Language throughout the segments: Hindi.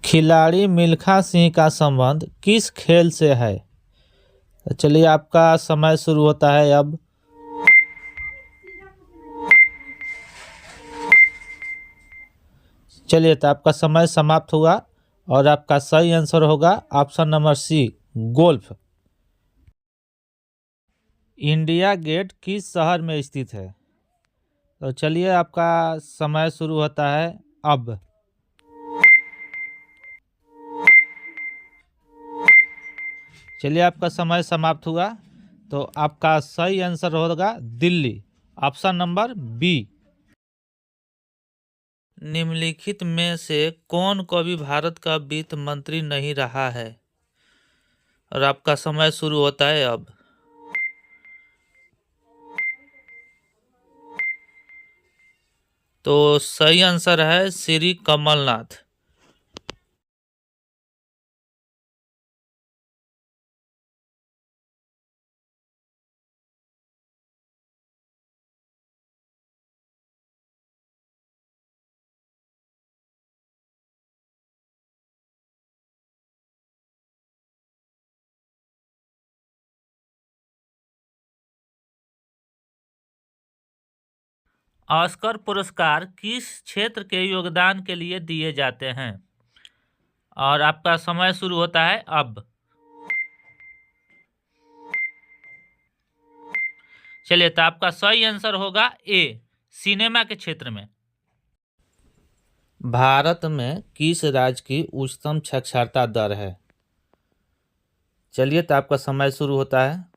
खिलाड़ी मिल्खा सिंह का संबंध किस खेल से है? तो चलिए आपका समय शुरू होता है अब। चलिए तो आपका समय समाप्त हुआ और आपका सही आंसर होगा option number C, golf. India Gate किस शहर में स्थित है? तो चलिए आपका समय शुरू होता है अब। चलिए आपका समय समाप्त हुआ तो आपका सही आंसर होगा दिल्ली, ऑप्शन नंबर बी। निम्नलिखित में से कौन कभी भारत का वित्त मंत्री नहीं रहा है? और आपका समय शुरू होता है अब। तो सही आंसर है श्री कमलनाथ। ऑस्कर पुरस्कार किस क्षेत्र के योगदान के लिए दिए जाते हैं? और आपका समय शुरू होता है अब। चलिए तो आपका सही आंसर होगा ए, सिनेमा के क्षेत्र में। भारत में किस राज्य की उच्चतम साक्षरता दर है? चलिए तो आपका समय शुरू होता है।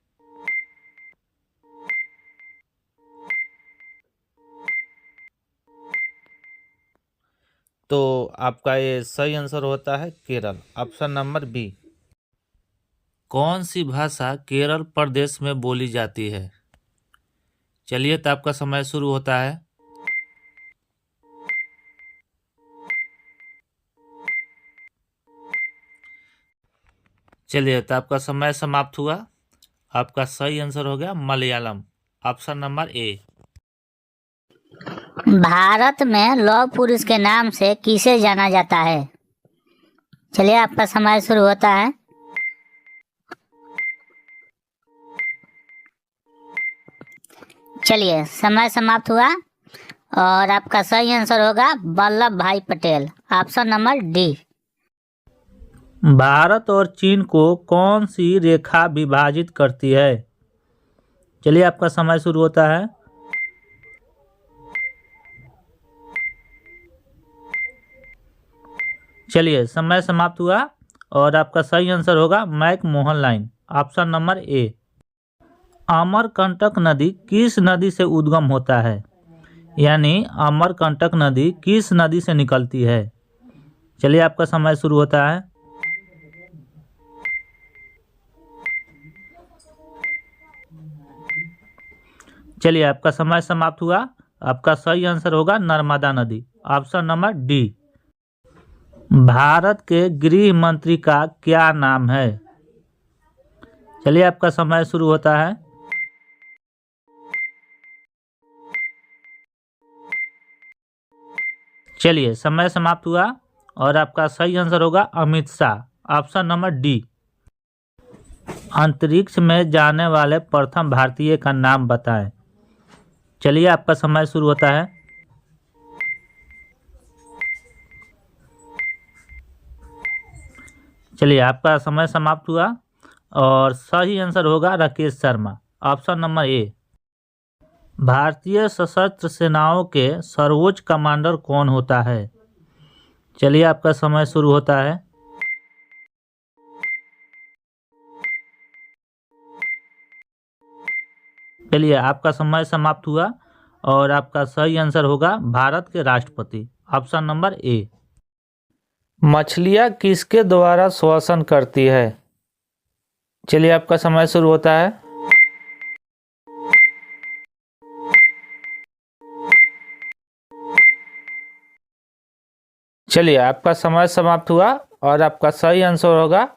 तो आपका ये सही आंसर होता है केरल, ऑप्शन नंबर बी। कौन सी भाषा केरल प्रदेश में बोली जाती है? चलिए तो आपका समय शुरू होता है। चलिए तो आपका समय समाप्त हुआ। आपका सही आंसर हो गया मलयालम, ऑप्शन नंबर ए। भारत में लौह पुरुष के नाम से किसे जाना जाता है? चलिए आपका समय शुरू होता है। चलिए समय समाप्त हुआ और आपका सही आंसर होगा वल्लभ भाई Patel, option number D. Bharat और चीन को कौन सी रेखा विभाजित करती है? चलिए आपका समय शुरू होता है। चलिए समय समाप्त हुआ और आपका सही आंसर होगा McMahon line, option number A. Amarkantak नदी किस नदी से उद्गम होता है? यानी अमरकंटक नदी किस नदी से निकलती है? चलिए आपका समय शुरू होता है। चलिए आपका समय समाप्त हुआ। आपका सही आंसर होगा नर्मदा नदी, ऑप्शन नंबर डी। भारत के गृह मंत्री का क्या नाम है? चलिए आपका समय शुरू होता है। चलिए समय समाप्त हुआ और आपका सही आंसर होगा Amit Shah, option number D. अंतरिक्ष में जाने वाले प्रथम भारतीय का नाम बताएं। चलिए आपका समय शुरू होता है। चलिए आपका समय समाप्त हुआ और सही आंसर होगा राकेश शर्मा, ऑप्शन नंबर ए। भारतीय सशस्त्र सेनाओं के सर्वोच्च कमांडर कौन होता है? चलिए आपका समय शुरू होता है। चलिए आपका समय समाप्त हुआ और आपका सही आंसर होगा भारत के राष्ट्रपति, ऑप्शन नंबर ए। मछलियाँ किसके द्वारा श्वसन करती है? चलिए आपका समय शुरू होता है। चलिए आपका समय समाप्त हुआ और आपका सही आंसर होगा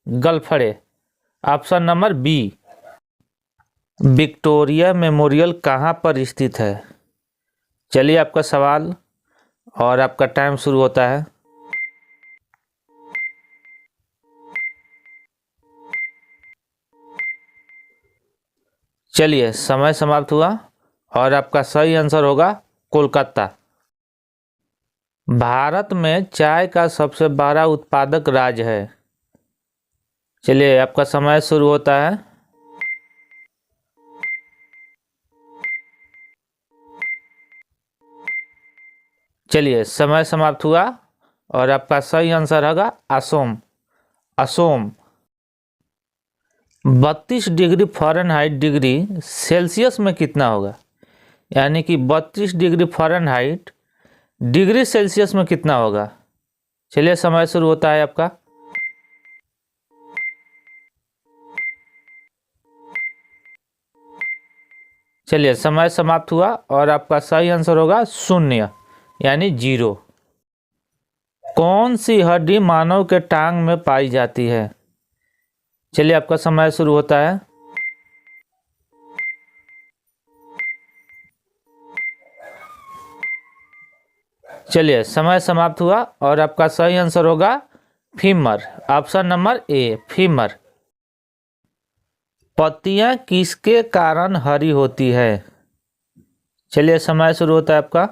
गलफड़े, option number B. Victoria memorial कहाँ पर स्थित है? चलिए आपका सवाल और आपका टाइम शुरू होता है। चलिए समय समाप्त हुआ और आपका सही आंसर होगा कोलकाता। भारत में चाय का सबसे बड़ा उत्पादक राज्य है। चलिए आपका समय शुरू होता है। चलिए समय समाप्त हुआ और आपका सही आंसर होगा Assam. Assam. 32 degree Fahrenheit degree Celsius में कितना होगा? यानी कि 32 डिग्री फ़ारेनहाइट डिग्री सेल्सियस में कितना होगा? चलिए समय शुरू होता है आपका। चलिए समय समाप्त हुआ और आपका सही आंसर होगा 0 यानी 0। कौन सी हड्डी मानव के टांग में पाई जाती है? चलिए आपका समय शुरू होता है। चलिए समय समाप्त हुआ और आपका सही आंसर होगा फीमर। ऑप्शन नंबर ए फीमर। पत्तियां किसके कारण हरी होती है? चलिए समय शुरू होता है आपका।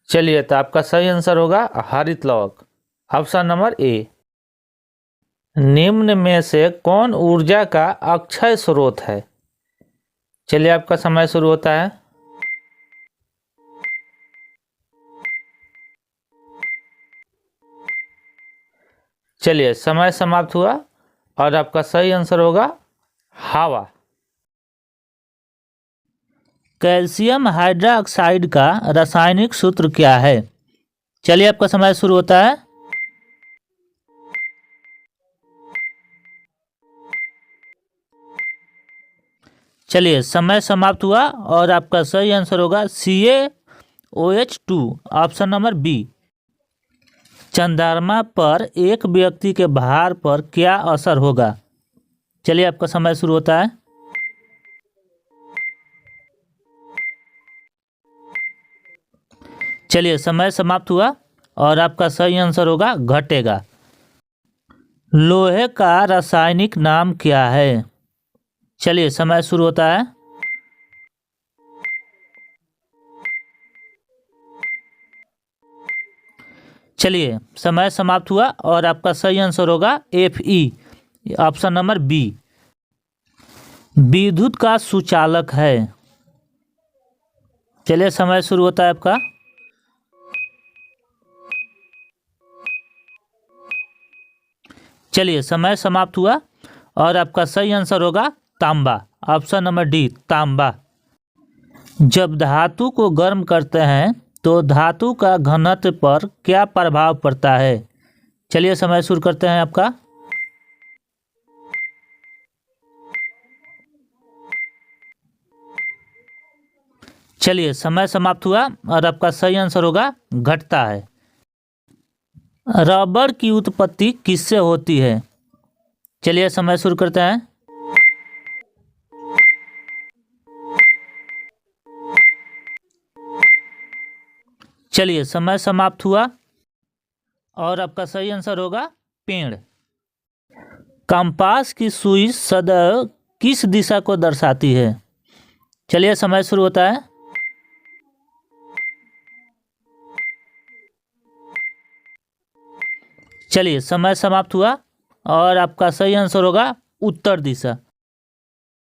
चलिए तो आपका सही आंसर होगा हरित लौक। ऑप्शन नंबर ए। निम्न में से कौन ऊर्जा का अक्षय स्रोत है? चलिए आपका समय शुरू होता है। चलिए समय समाप्त हुआ और आपका सही आंसर होगा हवा। कैल्शियम हाइड्रोक्साइड का रासायनिक सूत्र क्या है? चलिए आपका समय शुरू होता है। चलिए समय समाप्त हुआ और आपका सही आंसर होगा CaOH2। Option number B. चंद्रमा पर एक व्यक्ति के भार पर क्या असर होगा? चलिए आपका समय शुरू होता है। चलिए समय समाप्त हुआ और आपका सही आंसर होगा घटेगा। लोहे का रासायनिक नाम क्या है? चलिए समय शुरू होता है। चलिए समय समाप्त हुआ और आपका सही आंसर होगा Fe। Option number B. विद्युत का सुचालक है। चलिए समय शुरू होता है आपका। चलिए समय समाप्त हुआ और आपका सही आंसर होगा तांबा। ऑप्शन नंबर डी तांबा। जब धातु को गर्म करते हैं तो धातु का घनत्व पर क्या प्रभाव पड़ता है? चलिए समय शुरू करते हैं आपका। चलिए समय समाप्त हुआ और आपका सही आंसर होगा घटता है। रबर की उत्पत्ति किससे होती है? चलिए समय शुरू करते हैं। चलिए समय समाप्त हुआ और आपका सही आंसर होगा पेड़। कंपास की सुई सदैव किस दिशा को दर्शाती है? चलिए समय शुरू होता है। चलिए समय समाप्त हुआ और आपका सही आंसर होगा उत्तर दिशा।